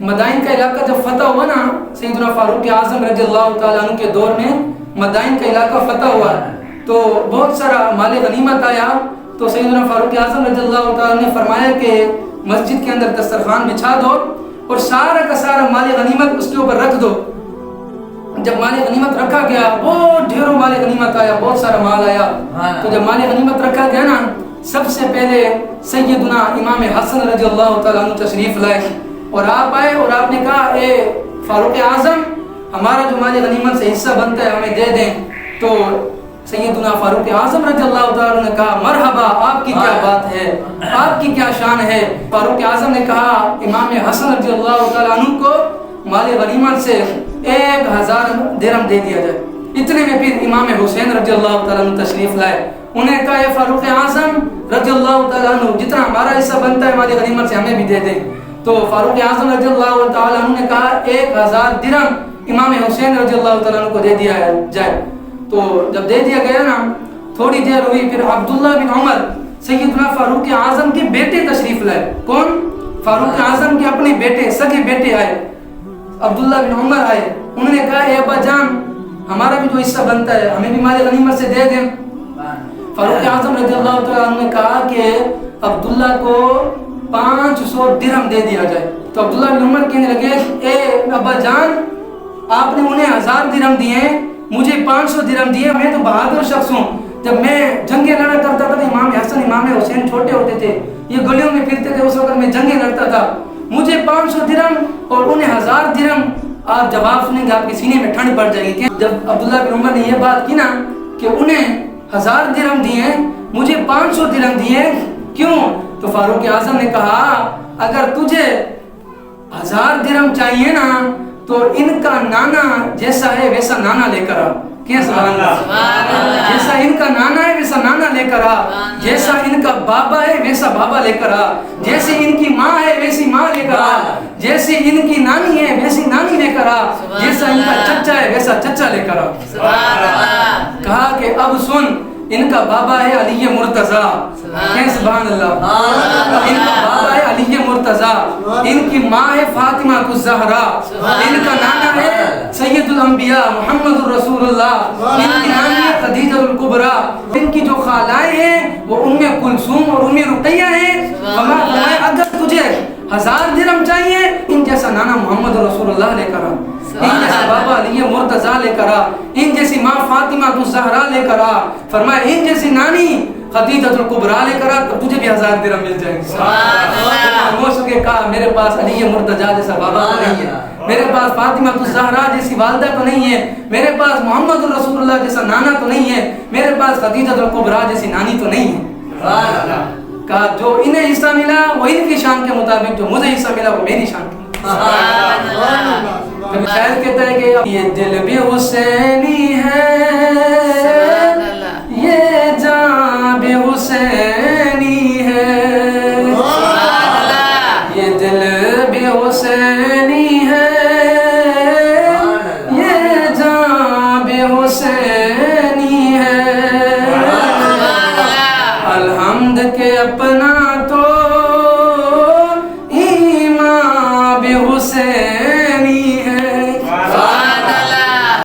مدائن کا علاقہ جب فتح ہوا نا سیدنا فاروق اعظم رضی اللہ تعالیٰ عنہ کے دور میں مدائن کا علاقہ فتح ہوا تو بہت سارا مال غنیمت آیا. تو سیدنا فاروق اعظم رضی اللہ تعالیٰ نے فرمایا کہ مسجد کے اندر دسترخوان بچھا دو اور سارا کا سارا مال غنیمت اس کے اوپر رکھ دو. جب مال غنیمت رکھا گیا بہت ڈھیروں مال غنیمت آیا, بہت سارا مال آیا. تو جب مال غنیمت رکھا گیا نا سب سے پہلے سیدنا امام حسن رضی اللہ تعالیٰ عنہ تشریف لائے اور آپ آئے اور آپ نے کہا اے فاروق اعظم ہمارا جو مال غنیمت سے حصہ بنتا ہے ہمیں دے دیں. تو سیدنا فاروق اعظم رضی اللہ تعالیٰ نے کہا مرحبا, آپ کی کیا بات ہے, آپ کی کیا شان ہے. فاروق اعظم نے کہا امام حسن رضی اللہ تعالیٰ عنہ کو مال غنیمت سے 1000 درہم دے دیا جائے. اتنے میں پھر امام حسین رضی اللہ تعالیٰ عنہ تشریف لائے. انہیں کہا اے فاروق اعظم رضی اللہ تعالیٰ عنہ جتنا ہمارا حصہ بنتا ہے مال غنیمت سے ہمیں بھی دے دیں. تو فاروق اعظم رضی اللہ تعالیٰ عنہ نے کہا 1000 درہم امام حسین رضی اللہ تعالیٰ عنہ کو دے دیا جائے. تو جب دے دیا گیا نا تھوڑی دیر ہوئی پھر عبداللہ بن عمر سیدنا فاروق اعظم کے بیٹے تشریف لائے. کون؟ فاروق اعظم کے اپنے بیٹے, سگے بیٹے آئے, عبداللہ بن عمر آئے. انہوں نے کہا اے ابا جان ہمارا بھی جو حصہ بنتا ہے ہمیں بھی مال غنیمت سے دے دیں. فاروق اعظم رضی اللہ تعالیٰ عنہ نے کہا کہ عبداللہ کو 500 درہم دے دیا جائے. تو عبداللہ بن عمر کہنے لگے اے ابا جان آپ نے انہیں 1000 درہم دیے, مجھے 500 درہم دیے, میں تو بہادر شخص ہوں. جب میں جنگیں لڑا کرتا تھا تو امام حسن امام حسین چھوٹے ہوتے تھے, یہ گلیوں میں پھرتے تھے, اس وقت میں جنگیں لڑتا تھا. مجھے 500 درہم اور انہیں 1000 درہم. آپ جواب سنیں گے آپ کے سینے میں ٹھنڈ پڑ جائے گی. جب عبداللہ بن عمر نے یہ بات کی نا کہ انہیں 1000 درہم دیے مجھے 500 درہم دیے کیوں, تو فاروق اعظم نے کہا اگر تجھے 1000 درہم چاہیے نا تو ان کا نانا جیسا ہے ویسا نانا لے کر آ. جیسا ان کا نانا ہے ویسا نانا لے کر آ, جیسا ان کا بابا ہے ویسا بابا لے کر آ, جیسی ان کی ماں ہے ویسی ماں لے کر آ, جیسی ان کی نانی ہے ویسی نانی لے کر آ, جیسا ان کا چچا ہے ویسا چچا لے کر آ. کہا کہ اب سن ان کا بابا ہے علی مرتضیٰ. سبحان اللہ. ان کا بابا ہے علی مرتضیٰ, ان کی ماں ہے فاطمہ الزہراء, ان کا نانا ہے سید الانبیاء محمد الرسول اللہ, ان کی نانی ہے خدیجہ الکبریٰ, ان کی جو خالائیں ہیں وہ ام کلثوم اور ام رقیہ ہیں. اگر تجھے 1000 درہم چاہیے ان جیسا نانا محمد رسول اللہ لے کر آ, ان جیسا بابا علی مرتضیٰ لے کر آ, ان جیسی ماں فاطمہ الزہراء لے کر آ. فرمایا ان جیسی نانی خدیجہ الکبریٰ لے کر آ تو تجھے بھی 1000 درہم مل جائیں گے. خاموش ہو کے کہا میرے پاس علی مرتضیٰ جیسا بابا تو نہیں ہے, میرے پاس فاطمہ الزہراء جیسی والدہ تو نہیں ہے, میرے پاس محمد الرسول اللہ جیسا نانا تو نہیں ہے, میرے پاس خدیجہ الکبریٰ جیسی نانی تو نہیں ہے. کہا جو انہیں حصہ ملا وہ ان کی شان کے مطابق, جو مجھے حصہ ملا وہ میری شان کی. کبھی شاعر کہتا ہے کہ یہ دل بھی حسینی ہے, یہ جان بھی حسینی